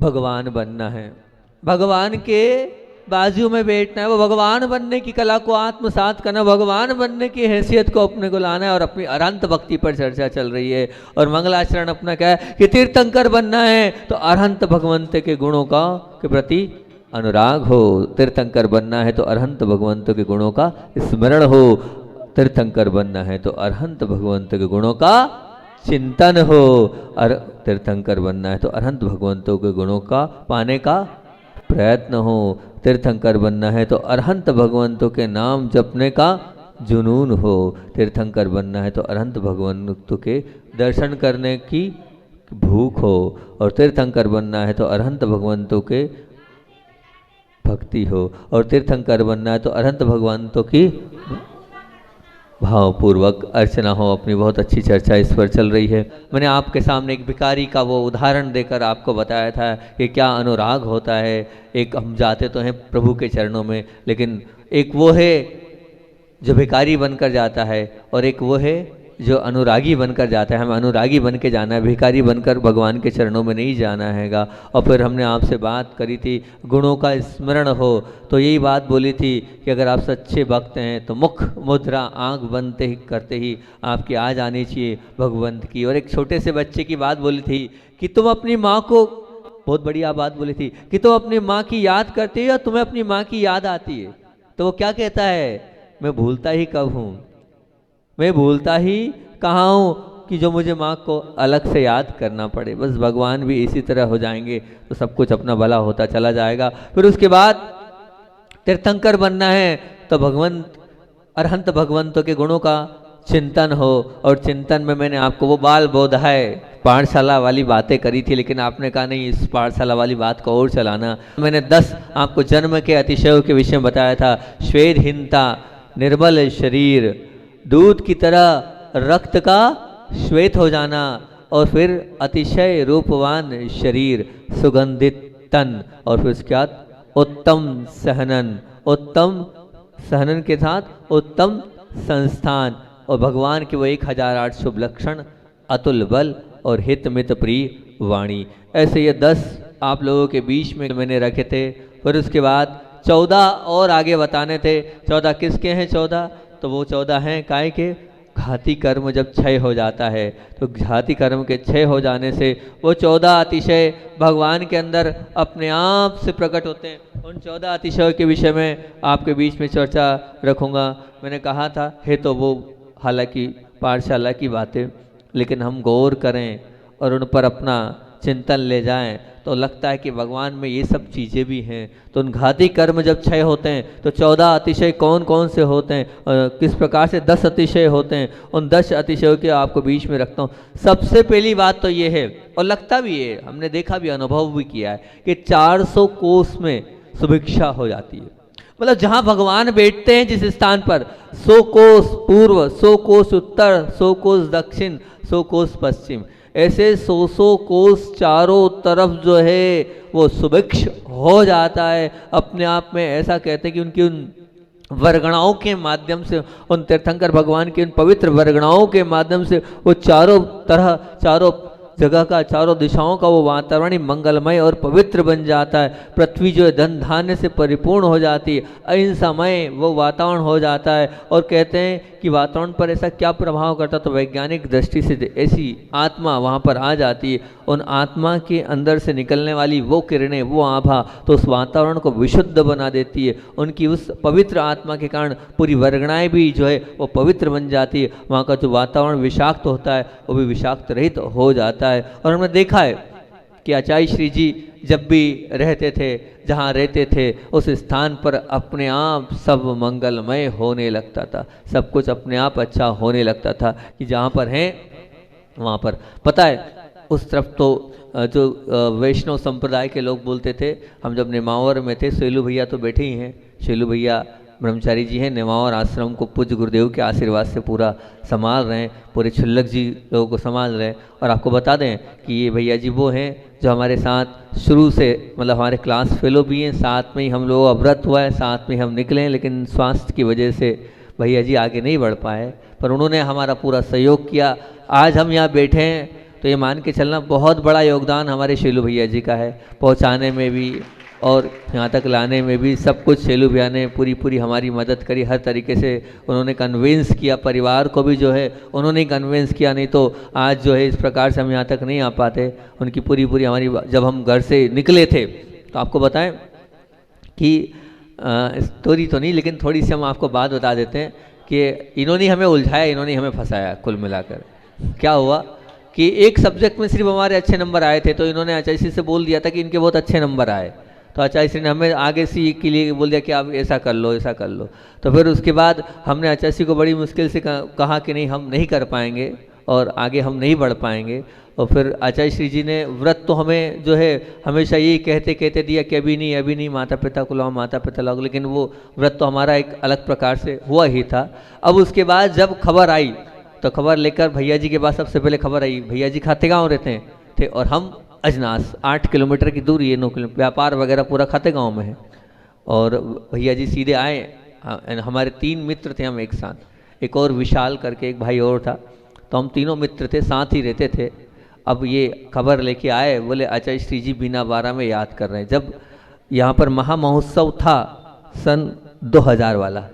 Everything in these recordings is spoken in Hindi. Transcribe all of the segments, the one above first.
भगवान बनना है, भगवान के बाजू में बैठना है, वो भगवान बनने की कला को आत्मसात करना, भगवान बनने की हैसियत को अपने को लाना है। और अपनी अरहंत भक्ति पर चर्चा चल रही है। और मंगलाचरण अपना क्या है कि तीर्थंकर बनना है तो अरहंत भगवंत के गुणों का के प्रति अनुराग हो। तीर्थंकर बनना है तो अरहंत भगवंत के गुणों का स्मरण हो। तीर्थंकर बनना है तो अरहंत भगवंत के गुणों का चिंतन हो। तीर्थंकर बनना है तो अरहंत भगवंतों के गुणों का पाने का प्रयत्न हो। तीर्थंकर बनना है तो अरहंत भगवंतों के नाम जपने का जुनून हो। तीर्थंकर बनना है तो अरहंत भगवंतों के दर्शन करने की भूख हो। और तीर्थंकर बनना है तो अरहंत भगवंतों के भक्ति हो। और तीर्थंकर बनना है तो अरहंत भगवंतों की भावपूर्वक अर्चना हो। अपनी बहुत अच्छी चर्चा इस पर चल रही है। मैंने आपके सामने एक भिखारी का वो उदाहरण देकर आपको बताया था कि क्या अनुराग होता है। एक हम जाते तो हैं प्रभु के चरणों में, लेकिन एक वो है जो भिखारी बनकर जाता है और एक वो है जो अनुरागी बनकर जाता है। हमें अनुरागी बन के जाना है, भिखारी बनकर भगवान के चरणों में नहीं जाना हैगा। और फिर हमने आपसे बात करी थी गुणों का स्मरण हो, तो यही बात बोली थी कि अगर आप सच्चे भक्त हैं तो मुख मुद्रा आंख बनते ही करते ही आपकी आ जानी चाहिए भगवंत की। और एक छोटे से बच्चे की बात बोली थी कि तुम अपनी माँ को, बहुत बढ़िया बात बोली थी कि तुम अपनी माँ की याद करते हो या तुम्हें अपनी माँ की याद आती है। तो वो क्या कहता है, मैं भूलता ही कब हूँ, मैं भूलता ही कहाँ हूँ कि जो मुझे माँ को अलग से याद करना पड़े। बस भगवान भी इसी तरह हो जाएंगे तो सब कुछ अपना भला होता चला जाएगा। फिर उसके बाद तीर्थंकर बनना है तो भगवंत अरहंत भगवंतों के गुणों का चिंतन हो। और चिंतन में मैंने आपको वो बाल बोधाय पाठशाला वाली बातें करी थी, लेकिन आपने कहा नहीं इस पाठशाला वाली बात को और चलाना। मैंने 10 आपको जन्म के अतिशयों के विषय में बताया था। श्वेतहीनता, निर्मल शरीर, दूध की तरह रक्त का श्वेत हो जाना, और फिर अतिशय रूपवान शरीर, सुगंधित तन, और फिर उसके बाद उत्तम सहनन, उत्तम सहनन के साथ उत्तम संस्थान, और भगवान के वो 1008 शुभ लक्षण, अतुल बल और हित मित प्रिय वाणी। ऐसे ये 10 आप लोगों के बीच में मैंने रखे थे। फिर उसके बाद 14 और आगे बताने थे। 14 किसके हैं? 14 तो वो 14 हैं काय के? घाती कर्म जब क्षय हो जाता है तो घाती कर्म के क्षय हो जाने से वो 14 अतिशय भगवान के अंदर अपने आप से प्रकट होते हैं। उन 14 अतिशयों के विषय में आपके बीच में चर्चा रखूँगा। मैंने कहा था है तो वो हालांकि पाठशाला की बातें, लेकिन हम गौर करें और उन पर अपना चिंतन ले जाएं तो लगता है कि भगवान में ये सब चीज़ें भी हैं। तो उन घाती कर्म जब क्षय होते हैं तो 14 अतिशय कौन कौन से होते हैं, किस प्रकार से 10 अतिशय होते हैं, उन 10 अतिशयों के आपको बीच में रखता हूँ। सबसे पहली बात तो ये है, और लगता भी है, हमने देखा भी, अनुभव भी किया है कि 400 कोस में सुभिक्षा हो जाती है। मतलब जहाँ भगवान बैठते हैं जिस स्थान पर, 100 कोस पूर्व, 100 कोस उत्तर, 100 कोस दक्षिण, 100 कोस पश्चिम, ऐसे 100 कोस चारों तरफ जो है वो सुभिक्ष हो जाता है अपने आप में। ऐसा कहते हैं कि उनकी उन वर्गणाओं के माध्यम से, उन तीर्थंकर भगवान की उन पवित्र वर्गणाओं के माध्यम से वो चारों तरह, चारों जगह का, चारों दिशाओं का वो वातावरण ही मंगलमय और पवित्र बन जाता है। पृथ्वी जो है धन धान्य से परिपूर्ण हो जाती है, अहिंसामय वो वातावरण हो जाता है। और कहते हैं कि वातावरण पर ऐसा क्या प्रभाव करता, तो वैज्ञानिक दृष्टि से ऐसी आत्मा वहाँ पर आ जाती है। उन आत्मा के अंदर से निकलने वाली वो किरणें, वो आभा तो उस वातावरण को विशुद्ध बना देती है। उनकी उस पवित्र आत्मा के कारण पूरी वर्गणाएँ भी जो है वो पवित्र बन जाती है। वहाँ का जो वातावरण विषाक्त होता है वो भी विषाक्त रहित हो जाता है। और हमने देखा है कि आचार्य श्री जी जब भी रहते थे, जहाँ रहते थे उस स्थान पर अपने आप सब मंगलमय होने लगता था, सब कुछ अपने आप अच्छा होने लगता था। कि जहाँ पर हैं वहाँ पर पता है उस तरफ तो जो वैष्णव संप्रदाय के लोग बोलते थे, हम जब नेमावर में थे, शैलू भैया तो बैठे ही हैं, शैलू भैया ब्रह्मचारी जी हैं, नेमावर आश्रम को पूज्य गुरुदेव के आशीर्वाद से पूरा संभाल रहे हैं, पूरे छुल्लक जी लोगों को संभाल रहे हैं। और आपको बता दें कि ये भैया जी वो हैं जो हमारे साथ शुरू से, मतलब हमारे क्लास फेलो भी हैं, साथ में ही हम लोग अवरत हुआ है, साथ में हम निकले हैं, लेकिन स्वास्थ्य की वजह से भैया जी आगे नहीं बढ़ पाए, पर उन्होंने हमारा पूरा सहयोग किया। आज हम यहाँ बैठे हैं तो ये मान के चलना बहुत बड़ा योगदान हमारे शेलू भैया जी का है, पहुंचाने में भी और यहाँ तक लाने में भी। सब कुछ शेलू भैया ने पूरी हमारी मदद करी, हर तरीके से उन्होंने कन्विंस किया, परिवार को भी जो है उन्होंने कन्विंस किया, नहीं तो आज जो है इस प्रकार से हम यहाँ तक नहीं आ पाते। उनकी पूरी हमारी, जब हम घर से निकले थे तो आपको बताएं कि स्टोरी तो नहीं लेकिन थोड़ी सी हम आपको बात बता देते हैं कि इन्होंने हमें उलझाया, इन्होंने हमें फंसाया। कुल मिलाकर क्या हुआ कि एक सब्जेक्ट में सिर्फ हमारे अच्छे नंबर आए थे, तो इन्होंने आचार्य श्री से बोल दिया था कि इनके बहुत अच्छे नंबर आए, तो आचार्य श्री ने हमें आगे सी के लिए बोल दिया कि आप ऐसा कर लो, ऐसा कर लो। तो फिर उसके बाद हमने आचार्य श्री को बड़ी मुश्किल से कहा कि नहीं, हम नहीं कर पाएंगे और आगे हम नहीं बढ़ पाएंगे। और फिर आचार्य श्री जी ने व्रत तो हमें जो है हमेशा यही कहते दिया कि अभी नहीं माता पिता को लाओ, माता पिता लाओ, लेकिन वो व्रत तो हमारा एक अलग प्रकार से हुआ ही था। अब उसके बाद जब खबर आई तो खबर लेकर भैया जी के पास सबसे पहले खबर आई, भैया जी खातेगांव रहते थे और हम अजनास, 8 किलोमीटर की दूरी है, 9 किलोमीटर, व्यापार वगैरह पूरा खातेगांव में है। और भैया जी सीधे आए, हमारे 3 मित्र थे हम एक साथ, एक और विशाल करके एक भाई और था, तो हम तीनों मित्र थे, साथ ही रहते थे। अब ये खबर लेके आए, बोले आचार्य श्री जी बीना बारा में याद कर रहे हैं। जब यहाँ पर महा महोत्सव था सन 2000 वाला,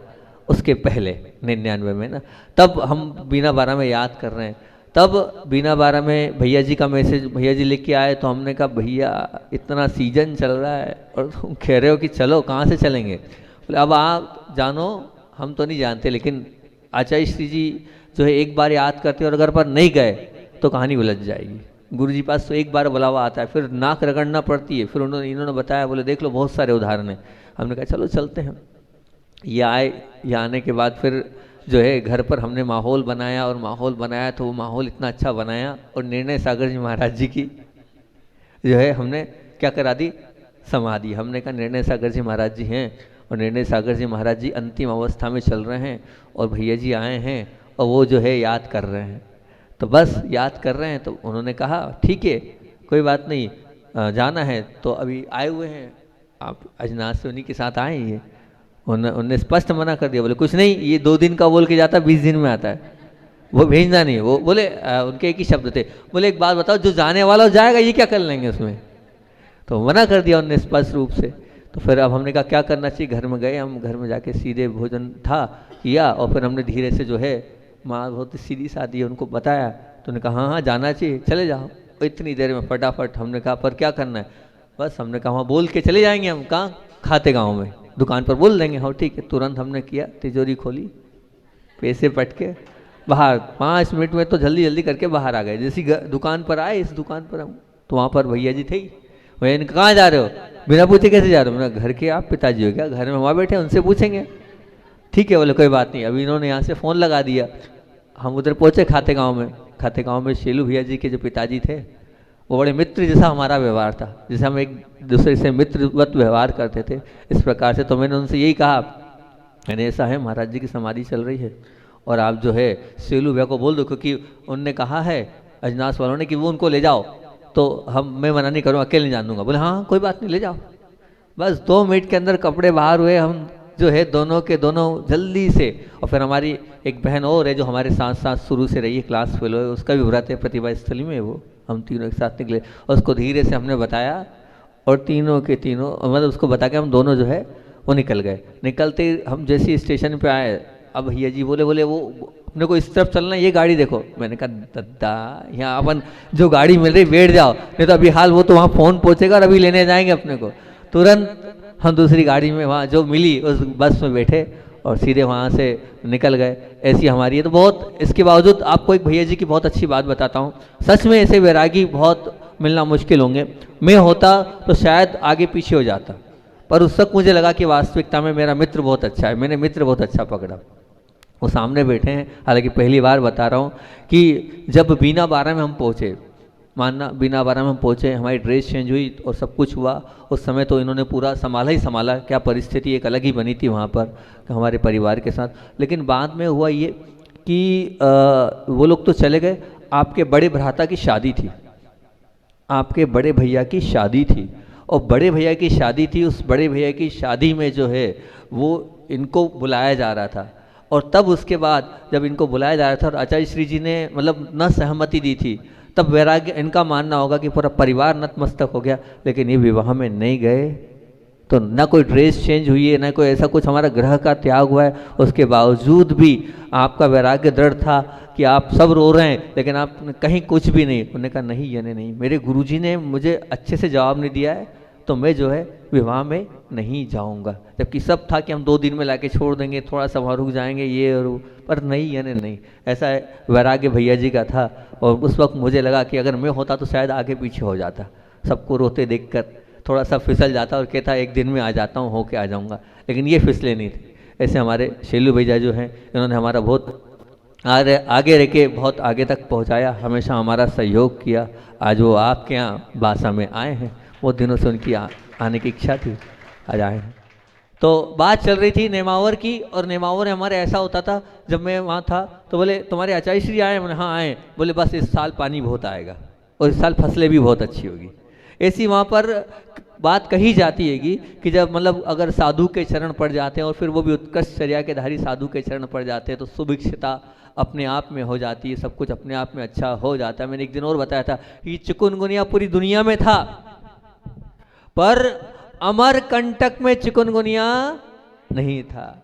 उसके पहले 99 में ना, तब हम बीना बारा में याद कर रहे हैं। तब बीना बारा में भैया जी का मैसेज भैया जी लेके आए, तो हमने कहा भैया इतना सीजन चल रहा है और तुम कह रहे हो कि चलो, कहाँ से चलेंगे? बोले अब आप जानो, हम तो नहीं जानते, लेकिन आचार्य श्री जी जो है एक बार याद करते और अगर पर नहीं गए तो कहानी उलझ जाएगी। गुरु जी पास तो एक बार बुलावा आता है, फिर नाक रगड़ना पड़ती है। फिर इन्होंने बताया, बोले देख लो बहुत सारे उदाहरण हैं। हमने कहा चलो चलते हैं। ये आए, ये आने के बाद फिर जो है घर पर हमने माहौल बनाया, और माहौल बनाया तो वो माहौल इतना अच्छा बनाया, और निर्णय सागर जी महाराज जी की जो है हमने क्या करा दी, समाधि। हमने कहा निर्णय सागर जी महाराज जी हैं, और निर्णय सागर जी महाराज जी अंतिम अवस्था में चल रहे हैं, और भैया जी आए हैं और वो जो है याद कर रहे हैं। तो बस याद कर रहे हैं, तो उन्होंने कहा ठीक है कोई बात नहीं, जाना है तो अभी आए हुए हैं, आप अजनास से उन्हीं के साथ आए हैं। उन्होंने स्पष्ट मना कर दिया, बोले कुछ नहीं, ये 2 दिन का बोल के जाता 20 दिन में आता है, वो भेजना नहीं। वो बोले उनके एक ही शब्द थे, बोले एक बात बताओ, जो जाने वाला हो जाएगा, ये क्या कर लेंगे उसमें? तो मना कर दिया उन्होंने स्पष्ट रूप से। तो फिर अब हमने कहा क्या करना चाहिए, घर में गए हम, घर में जाके सीधे भोजन था किया, और फिर हमने धीरे से जो है, माँ बहुत सीधी सादी है, उनको बताया। तो उन्होंने कहा हाँ जाना चाहिए, चले जाओ। और इतनी देर में फटाफट हमने कहा पर क्या करना है? बस हमने कहा वहाँ बोल के चले जाएंगे हम, कहाँ? खातेगांव में दुकान पर बोल देंगे। हाँ ठीक है। तुरंत हमने किया, तिजोरी खोली, पैसे पटके बाहर, 5 मिनट में तो जल्दी करके बाहर आ गए। जैसी दुकान पर आए, इस दुकान पर हम, तो वहाँ पर भैया जी थे ही। भैया इनका कहाँ जा रहे हो? बिना पूछे कैसे जा रहे हो? मैंने घर के आप पिताजी हो क्या? घर में वहाँ बैठे, उनसे पूछेंगे। ठीक है बोले कोई बात नहीं। अभी इन्होंने यहाँ से फ़ोन लगा दिया, हम उधर पहुँचे खातेगांव में। खातेगांव में शेलू भैया जी के जो पिताजी थे, वो बड़े मित्र जैसा हमारा व्यवहार था, जैसे हम एक दूसरे से मित्रवत व्यवहार करते थे, इस प्रकार से। तो मैंने उनसे यही कहा, यानी ऐसा है महाराज जी की समाधि चल रही है, और आप जो है शेलू भैया को बोल दो, क्योंकि उनने कहा है अजनास वालों ने कि वो उनको ले जाओ, तो मैं मना नहीं करूँगा, अकेले नहीं जान दूंगा। बोले हाँ कोई बात नहीं, ले जाओ। बस 2 मिनट के अंदर कपड़े बाहर हुए, हम जो है दोनों के दोनों जल्दी से। और फिर हमारी एक बहन और है जो हमारे साथ साथ शुरू से रही है, क्लास फेलो है, उसका भी व्रत है प्रतिभा स्थली में, वो हम तीनों एक साथ निकले, और उसको धीरे से हमने बताया, और तीनों के तीनों मतलब उसको बता के हम दोनों जो है वो निकल गए। निकलते हम जैसे स्टेशन पे आए, अब भैया जी बोले वो अपने को इस तरफ चलना है, ये गाड़ी देखो। मैंने कहा दद्दा, यहाँ अपन जो गाड़ी मिल रही बैठ जाओ, नहीं तो अभी हाल वो तो वहाँ फ़ोन पहुँचेगा और अभी लेने जाएंगे अपने को। तुरंत हम दूसरी गाड़ी में वहाँ जो मिली उस बस में बैठे और सीधे वहाँ से निकल गए। ऐसी हमारी है। तो बहुत, इसके बावजूद आपको एक भैया जी की बहुत अच्छी बात बताता हूँ। सच में ऐसे वैरागी बहुत मिलना मुश्किल होंगे। मैं होता तो शायद आगे पीछे हो जाता, पर उस वक्त मुझे लगा कि वास्तविकता में मेरा मित्र बहुत अच्छा है, मैंने मित्र बहुत अच्छा पकड़ा। वो सामने बैठे हैं, हालांकि पहली बार बता रहा हूँ कि जब बीना बारा में हम पहुँचे, मानना बीना बारा में हम पहुँचे, हमारी ड्रेस चेंज हुई और सब कुछ हुआ। उस समय तो इन्होंने पूरा संभाला ही संभाला, क्या परिस्थिति एक अलग ही बनी थी वहाँ पर हमारे परिवार के साथ। लेकिन बाद में हुआ ये कि वो लोग तो चले गए, आपके बड़े भ्राता की शादी थी, आपके बड़े भैया की शादी थी, और बड़े भैया की शादी थी। उस बड़े भैया की शादी में जो है वो इनको बुलाया जा रहा था। और तब उसके बाद जब इनको बुलाया जा रहा था और आचार्य श्री जी ने मतलब न सहमति दी थी, तब वैराग्य, इनका मानना होगा कि पूरा परिवार नतमस्तक हो गया, लेकिन ये विवाह में नहीं गए तो ना कोई ड्रेस चेंज हुई है, ना कोई ऐसा कुछ हमारा ग्रह का त्याग हुआ है, उसके बावजूद भी आपका वैराग्य दृढ़ था कि आप सब रो रहे हैं लेकिन आप कहीं कुछ भी नहीं। उन्होंने कहा नहीं, यानी नहीं, मेरे गुरुजी ने मुझे अच्छे से जवाब नहीं दिया है तो मैं जो है विवाह में नहीं जाऊंगा। जबकि सब था कि हम 2 दिन में लाके छोड़ देंगे, थोड़ा सा वहाँ रुक जाएंगे, ये और वो, पर नहीं, यानी नहीं। ऐसा वैराग्य भैया जी का था। और उस वक्त मुझे लगा कि अगर मैं होता तो शायद आगे पीछे हो जाता, सबको रोते देखकर थोड़ा सा फिसल जाता और कहता एक दिन में आ जाता हूँ, होके आ जाऊँगा, लेकिन ये फिसले नहीं थे। ऐसे हमारे शैलू भैया जो हैं, इन्होंने हमारा बहुत आगे रह के बहुत आगे तक पहुँचाया, हमेशा हमारा सहयोग किया। आज वो आपके यहाँ बासा में आए हैं, बहुत दिनों से उनकी आने की इच्छा थी, आज आए हैं। तो बात चल रही थी नेमावर की, और नेमावर हमारे ऐसा होता था, जब मैं वहाँ था तो बोले तुम्हारे आचार्य श्री आए? मैंने हाँ आए। बोले बस इस साल पानी बहुत आएगा और इस साल फसलें भी बहुत अच्छी होगी। ऐसी वहाँ पर बात कही जाती है कि जब मतलब अगर साधु के चरण पड़ जाते हैं और फिर वो भी उत्कृष्ट चर्या के धारी साधु के चरण पड़ जाते हैं तो सुभिक्षता अपने आप में हो जाती है, सब कुछ अपने आप में अच्छा हो जाता है। मैंने एक दिन और बताया था कि चिकुनगुनिया पूरी दुनिया में था, पर अमरकंटक में चिकुनगुनिया नहीं था।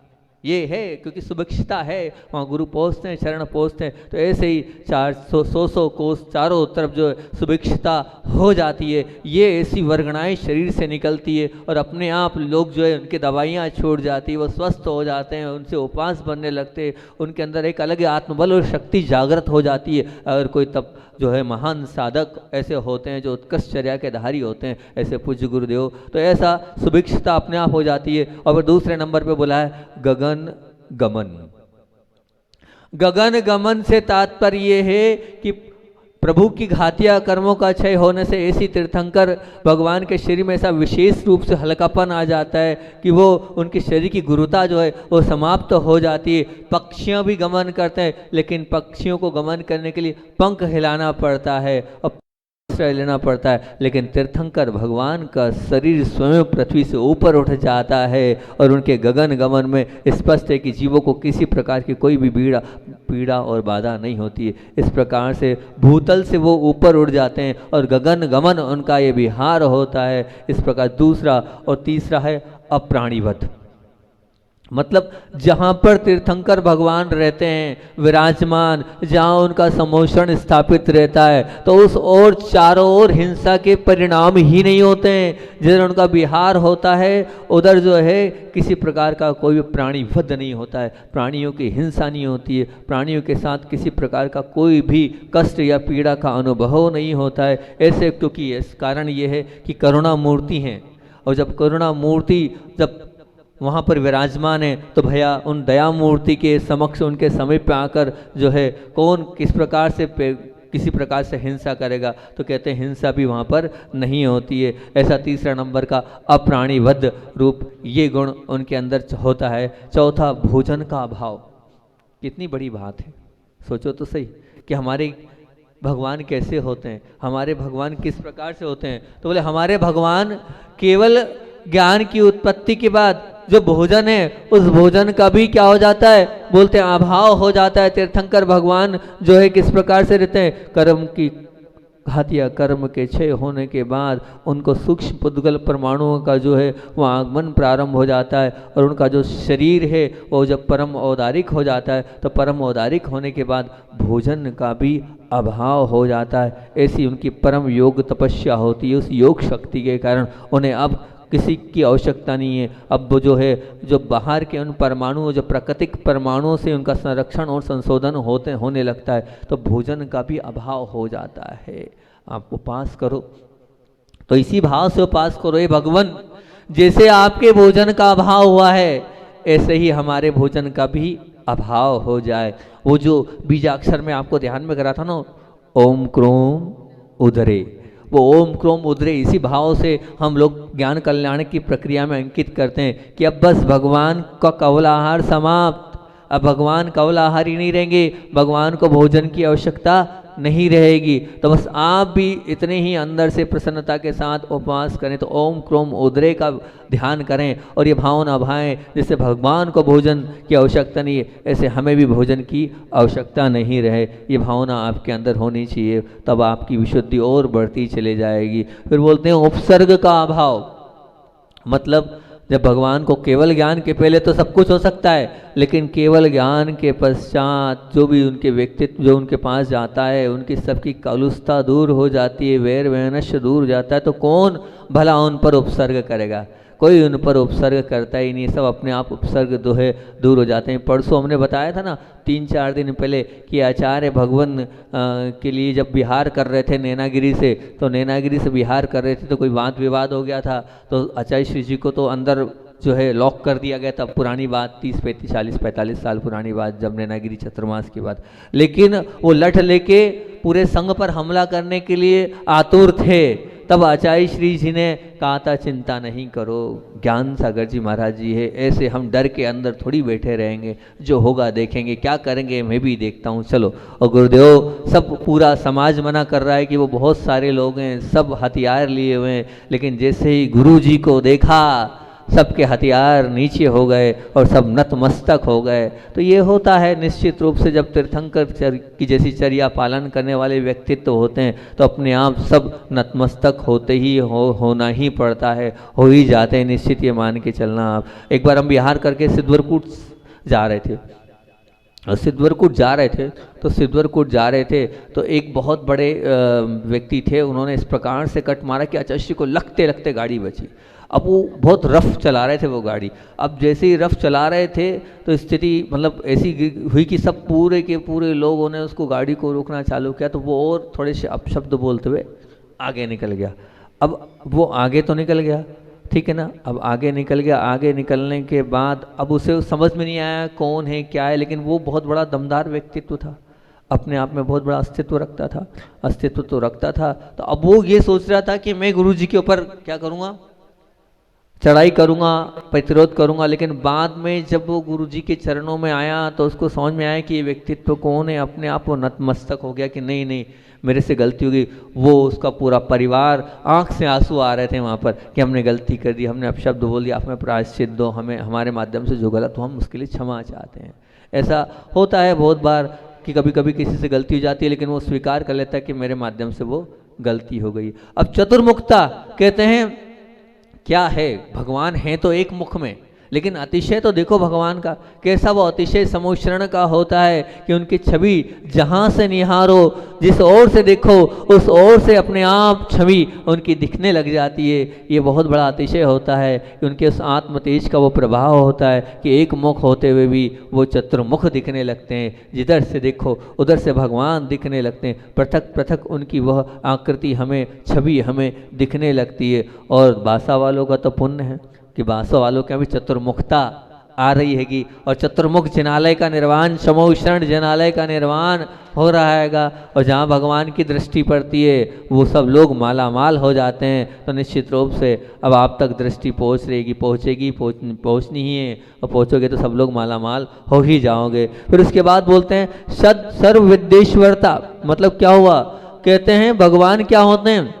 ये है क्योंकि सुभिक्षता है, वहाँ गुरु पहुँचते हैं, चरण पहुँचते हैं, तो ऐसे ही 400 कोस चारों तरफ जो सुभिक्षता हो जाती है। ये ऐसी वर्गणाएँ शरीर से निकलती है और अपने आप लोग जो है उनकी दवाइयाँ छोड़ जाती है, वो स्वस्थ हो जाते हैं, उनसे उपास बनने लगते हैं, उनके अंदर एक अलग आत्मबल और शक्ति जागृत हो जाती है। अगर कोई तब जो है महान साधक ऐसे होते हैं जो उत्कृष्ट चर्या के धारी होते हैं, ऐसे पूज्य गुरुदेव, तो ऐसा सुभिक्षता अपने आप हो जाती है। और फिर दूसरे नंबर पे बोला है गगन गमन। गगन गमन से तात्पर्य ये है कि प्रभु की घातिया कर्मों का क्षय होने से ऐसी तीर्थंकर भगवान के शरीर में ऐसा विशेष रूप से हल्कापन आ जाता है कि वो उनके शरीर की गुरुता जो है वो समाप्त हो जाती है। पक्षियाँ भी गमन करते हैं, लेकिन पक्षियों को गमन करने के लिए पंख हिलाना पड़ता है और आश्रय लेना पड़ता है, लेकिन तीर्थंकर भगवान का शरीर स्वयं पृथ्वी से ऊपर उठ जाता है और उनके गगन गमन में स्पष्ट है कि जीवों को किसी प्रकार की कोई भी पीड़ा और बाधा नहीं होती है। इस प्रकार से भूतल से वो ऊपर उड़ जाते हैं और गगन गमन उनका ये विहार होता है। इस प्रकार दूसरा और तीसरा है अप्राणीवत, मतलब जहाँ पर तीर्थंकर भगवान रहते हैं विराजमान, जहाँ उनका समोषण स्थापित रहता है, तो उस ओर चारों ओर हिंसा के परिणाम ही नहीं होते हैं। जिधर उनका विहार होता है उधर जो है किसी प्रकार का कोई भी प्राणी वध नहीं होता है, प्राणियों की हिंसा नहीं होती है, प्राणियों के साथ किसी प्रकार का कोई भी कष्ट या पीड़ा का अनुभव नहीं होता है। ऐसे क्योंकि इस कारण ये है कि करुणा मूर्ति हैं, और जब करुणा मूर्ति जब वहाँ पर विराजमान है तो भैया उन दया मूर्ति के समक्ष उनके समीप आकर जो है कौन किस प्रकार से किसी प्रकार से हिंसा करेगा, तो कहते हैं हिंसा भी वहाँ पर नहीं होती है। ऐसा तीसरा नंबर का अप्राणीवध रूप ये गुण उनके अंदर होता है। चौथा भोजन का अभाव। कितनी बड़ी बात है, सोचो तो सही कि हमारे भगवान कैसे होते हैं, हमारे भगवान किस प्रकार से होते हैं। तो बोले हमारे भगवान केवल ज्ञान की उत्पत्ति के बाद जो भोजन है उस भोजन का भी क्या हो जाता है, बोलते हैं अभाव हो जाता है। तीर्थंकर भगवान जो है किस प्रकार से रहते हैं, कर्म की घातिया कर्म के क्षय होने के बाद उनको सूक्ष्म पुद्गल परमाणुओं का जो है वो आगमन प्रारंभ हो जाता है, और उनका जो शरीर है वो जब परम औदारिक हो जाता है तो परम औदारिक होने के बाद भोजन का भी अभाव हो जाता है। ऐसी उनकी परम योग तपस्या होती है, उस योग शक्ति के कारण उन्हें अब किसी की आवश्यकता नहीं है। अब वो जो है जो बाहर के उन परमाणुओं जो प्राकृतिक परमाणुओं से उनका संरक्षण और संशोधन होने लगता है, तो भोजन का भी अभाव हो जाता है। आप उपास करो तो इसी भाव से उपास करो, ये भगवान जैसे आपके भोजन का अभाव हुआ है ऐसे ही हमारे भोजन का भी अभाव हो जाए। वो जो बीजाक्षर में आपको ध्यान में करा था ना, ओम क्रोम उदरे, वो ओम क्रोम उदरे, इसी भाव से हम लोग ज्ञान कल्याण की प्रक्रिया में अंकित करते हैं कि अब बस भगवान का कवल आहार समाप्त, अब भगवान कवल आहार ही नहीं रहेंगे, भगवान को भोजन की आवश्यकता नहीं रहेगी। तो बस आप भी इतने ही अंदर से प्रसन्नता के साथ उपवास करें, तो ओम क्रोम उदरे का ध्यान करें और ये भावना भाएं जिससे भगवान को भोजन की आवश्यकता नहीं है, ऐसे हमें भी भोजन की आवश्यकता नहीं रहे। ये भावना आपके अंदर होनी चाहिए, तब आपकी विशुद्धि और बढ़ती चली जाएगी। फिर बोलते हैं उपसर्ग का अभाव, मतलब जब भगवान को केवल ज्ञान के पहले तो सब कुछ हो सकता है, लेकिन केवल ज्ञान के पश्चात जो भी उनके व्यक्तित्व जो उनके पास जाता है, उनकी सबकी कलुषता दूर हो जाती है, वैर वैनश्य दूर जाता है, तो कौन भला उन पर उपसर्ग करेगा? कोई उन पर उपसर्ग करता ही नहीं, सब अपने आप उपसर्ग दूर हो जाते हैं। परसों हमने बताया था ना 3-4 दिन पहले कि आचार्य भगवान के लिए जब विहार कर रहे थे नैनागिरी से, तो नैनागिरी से विहार कर रहे थे तो कोई वाद विवाद हो गया था, तो आचार्य श्री जी को तो अंदर जो है लॉक कर दिया गया था। पुरानी बात 30-40-45 साल पुरानी बात, जब नैनागिरी चतुर्मास की बात, लेकिन वो लठ लेके पूरे संघ पर हमला करने के लिए आतुर थे। तब आचार्य श्री जी ने कहा था चिंता नहीं करो, ज्ञान सागर जी महाराज जी है, ऐसे हम डर के अंदर थोड़ी बैठे रहेंगे, जो होगा देखेंगे, क्या करेंगे मैं भी देखता हूँ, चलो। और गुरुदेव सब पूरा समाज मना कर रहा है कि वो बहुत सारे लोग हैं, सब हथियार लिए हुए हैं, लेकिन जैसे ही गुरु जी को देखा सबके हथियार नीचे हो गए और सब नतमस्तक हो गए। तो ये होता है निश्चित रूप से, जब तीर्थंकर की जैसी चर्या पालन करने वाले व्यक्तित्व होते हैं तो अपने आप सब नतमस्तक होते ही होना ही पड़ता है, हो ही जाते हैं, निश्चित ये मान के चलना आप। एक बार हम बिहार करके सिद्धवरकूट जा रहे थे, और सिद्धवरकूट जा रहे थे तो एक बहुत बड़े व्यक्ति थे, उन्होंने इस प्रकार से कट मारा कि आचार्य को लगते लगते गाड़ी बची। अब वो बहुत रफ चला रहे थे वो गाड़ी, अब जैसे ही रफ चला रहे थे तो स्थिति मतलब ऐसी हुई कि सब पूरे के पूरे लोगों ने उसको गाड़ी को रोकना चालू किया, तो वो और थोड़े से अपशब्द बोलते हुए आगे निकल गया। अब वो आगे तो निकल गया, ठीक है ना, अब आगे निकल गया, आगे निकलने के बाद अब उसे समझ में नहीं आया कौन है क्या है, लेकिन वो बहुत बड़ा दमदार व्यक्तित्व था, अपने आप में बहुत बड़ा अस्तित्व रखता था। तो अब वो ये सोच रहा था कि मैं गुरु जी के ऊपर क्या करूँगा, चढ़ाई करूँगा, प्रतिरोध करूँगा। लेकिन बाद में जब वो गुरु जी के चरणों में आया तो उसको समझ में आया कि ये व्यक्तित्व कौन है, अपने आप वो नतमस्तक हो गया कि नहीं नहीं मेरे से गलती हो गई। वो उसका पूरा परिवार आंख से आंसू आ रहे थे वहाँ पर कि हमने गलती कर दी, हमने अपशब्द बोल दिया, आप में प्रायश्चित दो, हमें हमारे माध्यम से जो गलत हो हम उसके लिए क्षमा चाहते हैं। ऐसा होता है बहुत बार कि कभी कभी किसी से गलती हो जाती है, लेकिन वो स्वीकार कर लेता है कि मेरे माध्यम से वो गलती हो गई। अब चतुर्मुखता कहते हैं क्या है, भगवान है तो एक मुख में, लेकिन अतिशय तो देखो भगवान का कैसा वो अतिशय समुश्रण का होता है कि उनकी छवि जहाँ से निहारो, जिस ओर से देखो उस ओर से अपने आप छवि उनकी दिखने लग जाती है। ये बहुत बड़ा अतिशय होता है कि उनके उस आत्म तेज का वो प्रभाव होता है कि एक मुख होते हुए भी वो चतुर्मुख दिखने लगते हैं, जिधर से देखो उधर से भगवान दिखने लगते हैं, पृथक पृथक उनकी वह आकृति हमें, छवि हमें दिखने लगती है। और बासा वालों का तो पुण्य है कि बांसों वालों के अभी चतुर्मुखता आ रही हैगी, और चतुर्मुख जिनालय का निर्वाण, समोषण जिनालय का निर्माण हो रहा हैगा, और जहाँ भगवान की दृष्टि पड़ती है वो सब लोग माला माल हो जाते हैं। तो निश्चित रूप से अब आप तक दृष्टि पहुँचनी ही है, और पहुँचोगे तो सब लोग माला माल हो ही जाओगे। फिर उसके बाद बोलते हैं सर्व विद्येश्वरता, मतलब क्या हुआ, कहते हैं भगवान क्या होते हैं,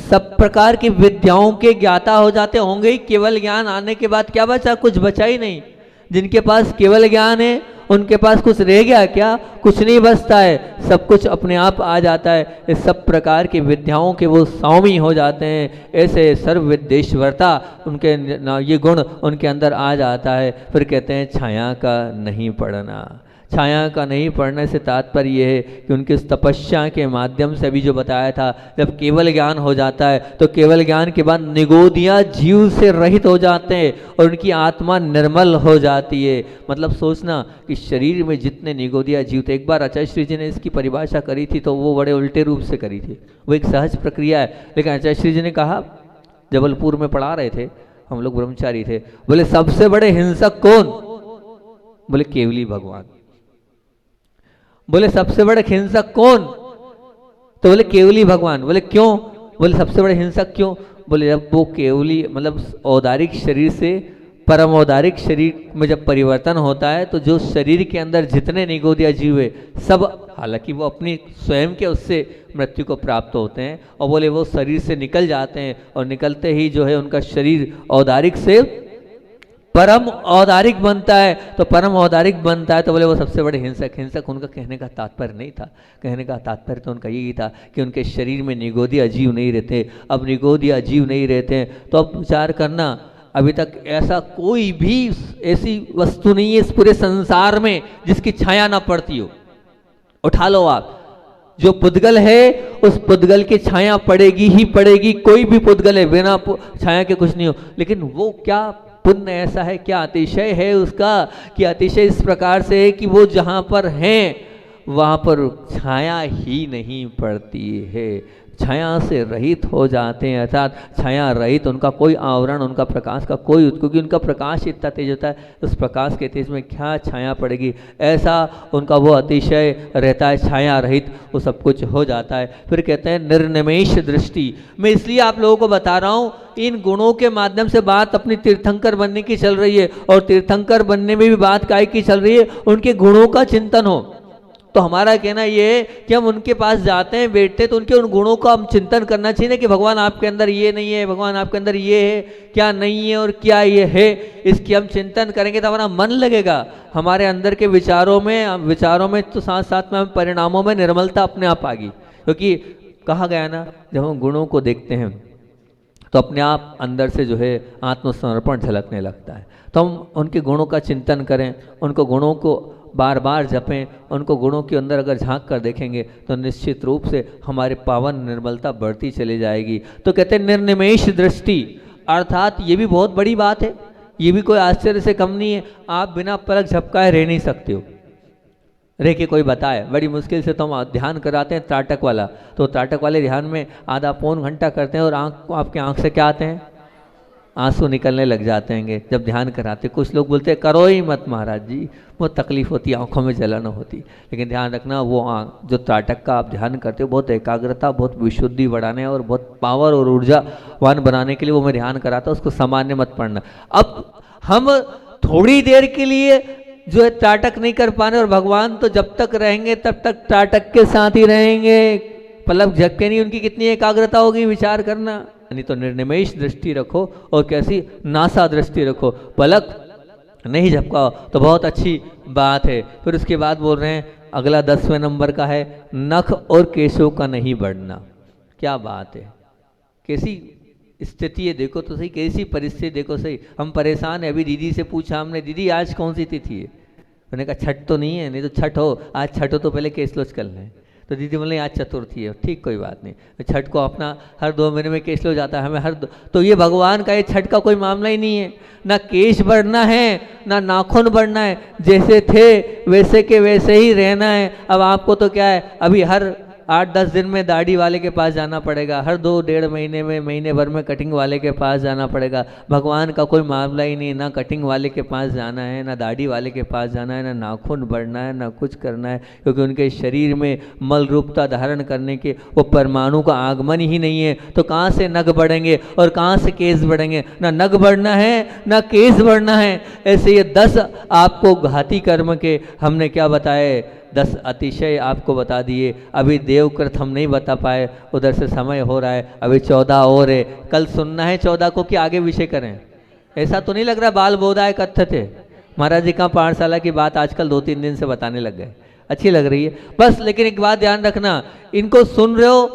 सब प्रकार की विद्याओं के ज्ञाता हो जाते होंगे ही। केवल ज्ञान आने के बाद क्या बचा, कुछ बचा ही नहीं। जिनके पास केवल ज्ञान है उनके पास कुछ रह गया क्या, कुछ नहीं बचता है, सब कुछ अपने आप आ जाता है। इस सब प्रकार की विद्याओं के वो स्वामी हो जाते हैं। ऐसे सर्व विद्येश्वरता उनके ये गुण उनके अंदर आ जाता है। फिर कहते हैं छाया का नहीं पड़ना। छाया का नहीं पढ़ने से तात्पर्य यह है कि उनकी उस तपस्या के माध्यम से अभी जो बताया था, जब केवल ज्ञान हो जाता है तो केवल ज्ञान के बाद निगोदियाँ जीव से रहित हो जाते हैं और उनकी आत्मा निर्मल हो जाती है। मतलब सोचना कि शरीर में जितने निगोदियाँ जीव थे, एक बार आचार्य श्री जी ने इसकी परिभाषा करी थी तो वो बड़े उल्टे रूप से करी थी, वो एक सहज प्रक्रिया है। लेकिन आचार्य श्री जी ने कहा, जबलपुर में पढ़ा रहे थे हम लोग, ब्रह्मचारी थे, बोले सबसे बड़े हिंसक कौन, बोले केवली भगवान। बोले सबसे बड़े हिंसक कौन, तो बोले केवली भगवान। बोले क्यों, बोले सबसे बड़े हिंसक क्यों, बोले जब वो केवली मतलब औदारिक शरीर से परम औदारिक शरीर में जब परिवर्तन होता है तो जो शरीर के अंदर जितने निगोदिया जीव है सब, हालांकि वो अपनी स्वयं के उससे मृत्यु को प्राप्त होते हैं और बोले वो शरीर से निकल जाते हैं और निकलते ही जो है उनका शरीर औदारिक से परम औदारिक बनता है। तो परम औदारिक बनता है तो बोले वो सबसे बड़े हिंसक। हिंसक उनका कहने का तात्पर्य नहीं था, कहने का तात्पर्य तो उनका यही था कि उनके शरीर में निगोदिया जीव नहीं रहते। अब निगोदिया जीव नहीं रहते हैं तो अब विचार करना, अभी तक ऐसा कोई भी ऐसी वस्तु नहीं है इस पूरे संसार में जिसकी छाया ना पड़ती हो। उठा लो आप, जो पुद्गल है उस पुद्गल की छाया पड़ेगी ही पड़ेगी। कोई भी पुद्गल है बिना छाया के कुछ नहीं हो, लेकिन वो क्या पुण्य ऐसा है, क्या अतिशय है उसका कि अतिशय इस प्रकार से है कि वो जहाँ पर हैं वहाँ पर छाया ही नहीं पड़ती है, छाया से रहित हो जाते हैं। अर्थात छाया रहित, उनका कोई आवरण, उनका प्रकाश का कोई, क्योंकि उनका प्रकाश इतना तेज होता है, उस प्रकाश के तेज में क्या छाया पड़ेगी, ऐसा उनका वो अतिशय रहता है, छाया रहित वो सब कुछ हो जाता है। फिर कहते हैं निर्निमेष दृष्टि। मैं इसलिए आप लोगों को बता रहा हूँ, इन गुणों के माध्यम से बात अपनी तीर्थंकर बनने की चल रही है, और तीर्थंकर बनने में भी बात काय की चल रही है, उनके गुणों का चिंतन हो। तो हमारा कहना ये है कि हम उनके पास जाते हैं, बैठते तो उनके उन गुणों का हम चिंतन करना चाहिए कि भगवान आपके अंदर ये नहीं है, भगवान आपके अंदर ये है, क्या नहीं है और क्या ये है, इसकी हम चिंतन करेंगे तो हमारा मन लगेगा। हमारे अंदर के विचारों में तो साथ साथ में हम परिणामों में निर्मलता अपने आप आ गई। क्योंकि कहा गया ना, जब हम गुणों को देखते हैं तो अपने आप अंदर से जो है आत्मसमर्पण झलकने लगता है। तो हम उनके गुणों का चिंतन करें, उनको गुणों को बार बार जपें, उनको गुणों के अंदर अगर झांक कर देखेंगे तो निश्चित रूप से हमारे पावन निर्मलता बढ़ती चली जाएगी। तो कहते हैं निर्निमेष दृष्टि, अर्थात ये भी बहुत बड़ी बात है, ये भी कोई आश्चर्य से कम नहीं है। आप बिना पलक झपकाए रह नहीं सकते हो। रह के कोई बताए, बड़ी मुश्किल से तो हम ध्यान कराते हैं त्राटक वाला, तो त्राटक वाले ध्यान में आधा पौन घंटा करते हैं और आपके आँख से क्या आते हैं, आंसू निकलने लग जाते हैं जब ध्यान कराते। कुछ लोग बोलते हैं करो ही मत महाराज जी, बहुत तकलीफ होती है, आंखों में जलन होती। लेकिन ध्यान रखना, वो जो त्राटक का आप ध्यान करते हो बहुत एकाग्रता, बहुत विशुद्धि बढ़ाने और बहुत पावर और ऊर्जावान बनाने के लिए वो मैं ध्यान कराता हूँ, उसको सामान्य मत पढ़ना। अब हम थोड़ी देर के लिए जो है त्राटक नहीं कर पाने, और भगवान तो जब तक रहेंगे तब तक त्राटक के साथ ही रहेंगे, पलक झपके नहीं, उनकी कितनी एकाग्रता होगी विचार करना। नहीं तो निर्निमेष दृष्टि रखो और कैसी नासा दृष्टि रखो, पलक नहीं झपकाओ तो बहुत अच्छी बात है। फिर उसके बाद बोल रहे हैं अगला 10वें नंबर का है नख और केशों का नहीं बढ़ना। क्या बात है, कैसी स्थिति है देखो तो सही, कैसी परिस्थिति देखो सही। हम परेशान है। अभी दीदी से पूछा हमने, दीदी आज कौन सी तिथि है? उन्होंने कहा छठ तो नहीं है, नहीं तो छठ हो, आज छठ हो तो पहले केश लोच कर लें। तो दीदी बोले आज चतुर्थी है, ठीक कोई बात नहीं, छठ को अपना हर 2 महीने में केश लो जाता है हमें तो ये भगवान का ये छठ का कोई मामला ही नहीं है। ना केश बढ़ना है ना नाखून बढ़ना है, जैसे थे वैसे के वैसे ही रहना है। अब आपको तो क्या है, अभी हर 8-10 दिन में दाढ़ी वाले के पास जाना पड़ेगा, हर 2-1.5 महीने में, महीने भर में कटिंग वाले के पास जाना पड़ेगा। भगवान का कोई मामला ही नहीं, ना कटिंग वाले के पास जाना है, ना दाढ़ी वाले के पास जाना है, ना नाखून बढ़ना है, ना कुछ करना है, क्योंकि उनके शरीर में मल रूपता धारण करने के वो परमाणु का आगमन ही नहीं है। तो कहाँ से नख बढ़ेंगे और कहाँ से केस बढ़ेंगे? ना नख बढ़ना है ना केस बढ़ना है। ऐसे ये 10 आपको घाती कर्म के हमने क्या बताए, 10 अतिशय आपको बता दिए। अभी देवकृत हम नहीं बता पाए, उधर से समय हो रहा है, अभी 14 और है। कल सुनना है 14 को कि आगे विषय करें? ऐसा तो नहीं लग रहा बाल बोधाय कथ्यते। महाराज जी का पाठशाला की बात आजकल 2-3 दिन से बताने लग गए, अच्छी लग रही है बस। लेकिन एक बात ध्यान रखना, इनको सुन रहे हो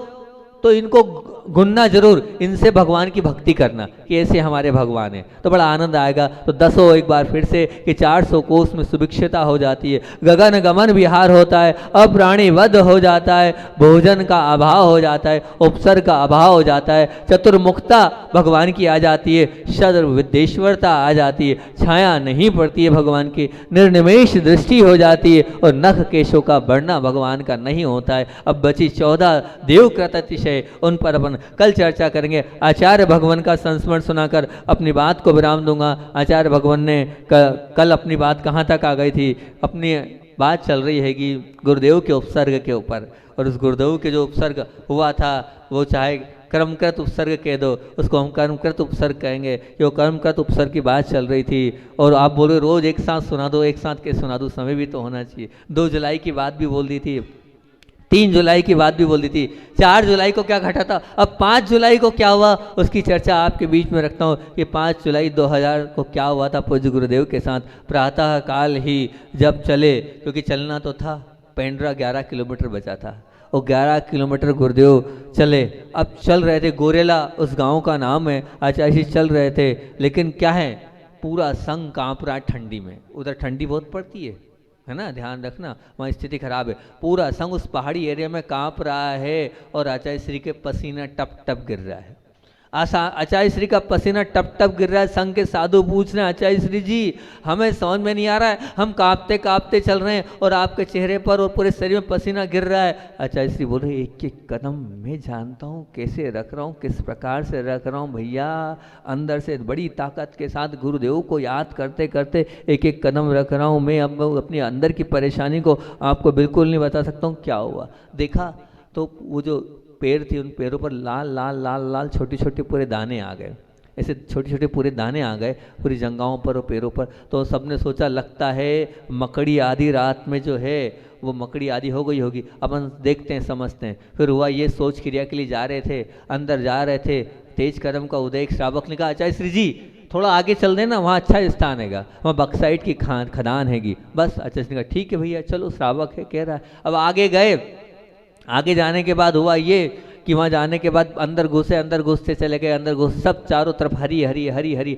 तो इनको गुनना जरूर, इनसे भगवान की भक्ति करना कि ऐसे हमारे भगवान है, तो बड़ा आनंद आएगा। तो 10 एक बार फिर से कि 400 कोस में सुभिक्षता हो जाती है, गगन गमन विहार होता है, अप्राणी वध हो जाता है, भोजन का अभाव हो जाता है, उपसर्ग का अभाव हो जाता है, चतुर्मुखता भगवान की आ जाती है, शद्र विद्येश्वरता आ जाती है, छाया नहीं पड़ती है भगवान की, निर्निमेष दृष्टि हो जाती है, और नख केशों का बढ़ना भगवान का नहीं होता है। अब बची 14 देवकृत अतिशय, उन पर अपन कल चर्चा करेंगे। आचार्य भगवान का संस्मरण सुनाकर अपनी बात को विराम दूंगा। आचार्य भगवान ने कल अपनी बात कहाँ तक आ गई थी, अपनी बात चल रही है कि गुरुदेव के उपसर्ग के ऊपर, और उस गुरुदेव के जो उपसर्ग हुआ था वो चाहे कर्मकृत उपसर्ग कह दो, उसको हम कर्मकृत उपसर्ग कहेंगे। ये कर्मकृत उपसर्ग की बात चल रही थी और आप बोलो रोज एक साथ सुना दो, एक साथ कैसे सुना दो, समय भी तो होना चाहिए। 2 जुलाई की बात भी बोल दी थी, 3 जुलाई की बात भी बोल दी थी, 4 जुलाई को क्या घटा था, अब 5 जुलाई को क्या हुआ उसकी चर्चा आपके बीच में रखता हूँ कि 5 जुलाई 2000 को क्या हुआ था पूज्य गुरुदेव के साथ। प्रातः काल ही जब चले, क्योंकि चलना तो था, पेंड्रा 11 किलोमीटर बचा था, और 11 किलोमीटर गुरुदेव चले। अब चल रहे थे, गोरेला उस गांव का नाम है, आचार्य जी चल रहे थे, लेकिन क्या है पूरा संग कांप रहा है ठंडी में, उधर ठंडी बहुत पड़ती है ना, ध्यान रखना, वहाँ स्थिति खराब है। पूरा संग उस पहाड़ी एरिया में कांप रहा है और आचार्य श्री के पसीना टप टप गिर रहा है। आचार्य श्री का पसीना टप टप गिर रहा है। संघ के साधु पूछ रहे हैं आचार्य श्री जी हमें समझ में नहीं आ रहा है, हम कांपते कांपते चल रहे हैं और आपके चेहरे पर और पूरे शरीर में पसीना गिर रहा है। आचार्य श्री बोल रहे एक एक कदम मैं जानता हूँ कैसे रख रहा हूँ, किस प्रकार से रख रहा हूँ भैया, अंदर से बड़ी ताकत के साथ गुरुदेव को याद करते करते एक एक कदम रख रहा हूँ मैं। अब अपनी अंदर की परेशानी को आपको बिल्कुल नहीं बता सकता हूँ क्या हुआ। देखा तो वो जो पैर थी उन पैरों पर लाल लाल लाल लाल छोटे छोटे पूरे दाने आ गए, ऐसे छोटे छोटे पूरे दाने आ गए पूरी जंघाओं पर और पैरों पर। तो सबने सोचा लगता है मकड़ी आधी रात में जो है वो मकड़ी आधी हो गई होगी, अपन देखते हैं समझते हैं। फिर हुआ ये सोच क्रिया के लिए जा रहे थे, अंदर जा रहे थे, तेज कदम का उदय श्रावक ने कहा आचार्य श्री जी थोड़ा आगे चल देना, वहाँ अच्छा स्थान हैगा, वहाँ बक्साइट की खदान हैगी। बस आचार्य श्री ने कहा ठीक है भैया चलो, श्रावक है कह रहा है। अब आगे गए, आगे जाने के बाद हुआ ये कि वहाँ जाने के बाद अंदर घुसे, अंदर घुसते चले गए, अंदर घुस सब चारों तरफ हरी हरी हरी हरी,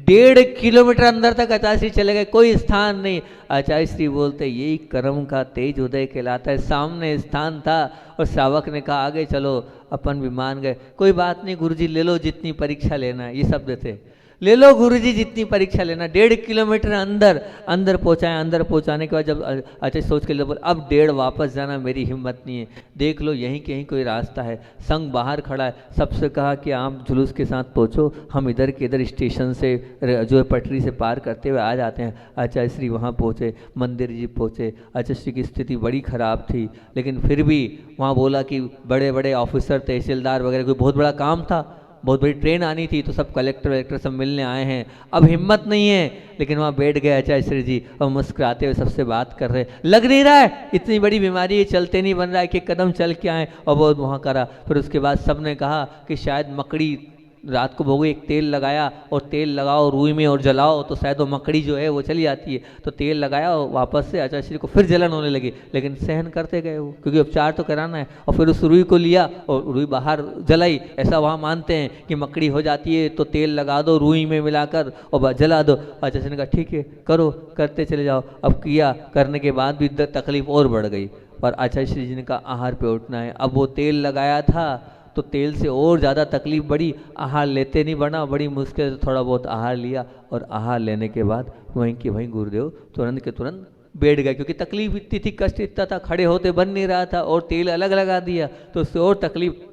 1.5 किलोमीटर अंदर तक आचार्य श्री चले गए, कोई स्थान नहीं। आचार्य श्री बोलते यही कर्म का तेज उदय कहलाता है, सामने स्थान था और श्रावक ने कहा आगे चलो, अपन भी मान गए, कोई बात नहीं गुरुजी ले लो जितनी परीक्षा लेना है, ये शब्द थे, ले लो गुरुजी जितनी परीक्षा लेना। 1.5 किलोमीटर अंदर अंदर पहुँचाए, अंदर पहुँचाने के बाद जब अच्छा सोच के लिए अब 1.5 वापस जाना मेरी हिम्मत नहीं है, देख लो यहीं कहीं कोई रास्ता है। संग बाहर खड़ा है, सबसे कहा कि आप जुलूस के साथ पहुँचो, हम इधर के इधर स्टेशन से जो है पटरी से पार करते हुए आ जाते हैं। आचार्य श्री वहाँ पहुँचे, मंदिर जी पहुँचे। आचार्य श्री की स्थिति बड़ी ख़राब थी, लेकिन फिर भी वहाँ बोला कि बड़े बड़े ऑफिसर तहसीलदार वगैरह कोई बहुत बड़ा काम था, बहुत बड़ी ट्रेन आनी थी, तो सब कलेक्टर वलेक्टर सब मिलने आए हैं, अब हिम्मत नहीं है। लेकिन वहाँ बैठ गए आचार्य श्री जी और मुस्कुराते हुए सबसे बात कर रहे, लग नहीं रहा है इतनी बड़ी बीमारी है, चलते नहीं बन रहा है कि कदम चल के आए, और बहुत वहाँ करा। फिर उसके बाद सब ने कहा कि शायद मकड़ी रात को भोगे, एक तेल लगाया और तेल लगाओ रुई में और जलाओ तो शायद वो मकड़ी जो है वो चली जाती है। तो तेल लगाया और वापस से आचार्य श्री को फिर जलन होने लगी, लेकिन सहन करते गए वो, क्योंकि उपचार तो कराना है। और फिर उस रुई को लिया और रुई बाहर जलाई, ऐसा वहाँ मानते हैं कि मकड़ी हो जाती है तो तेल लगा दो रुई में मिलाकर और जला दो। आचार्य श्री ने कहा ठीक है करो, करते चले जाओ। अब किया, करने के बाद भी तकलीफ और बढ़ गई, और आचार्य श्री जी ने कहा आहार पे उठना है। अब वो तेल लगाया था तो तेल से और ज़्यादा तकलीफ बढ़ी, आहार लेते नहीं बना, बड़ी मुश्किल से थोड़ा बहुत आहार लिया, और आहार लेने के बाद वहीं के वहीं गुरुदेव तुरंत के तुरंत बैठ गए, क्योंकि तकलीफ इतनी थी, कष्ट इतना था, खड़े होते बन नहीं रहा था, और तेल अलग लगा दिया तो उससे और तकलीफ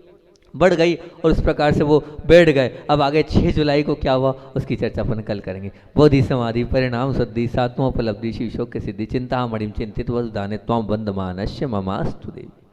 बढ़ गई, और उस प्रकार से वो बैठ गए। अब आगे 6 जुलाई को क्या हुआ उसकी चर्चा अपन कल करेंगे। बोधि समाधि परिणाम सद्धि सात्वोपलब्धि शिवशोक सिद्धि चिंता मणिम चिंतित वसुधाने त्वं बंधमानस्य ममास्तु देवी।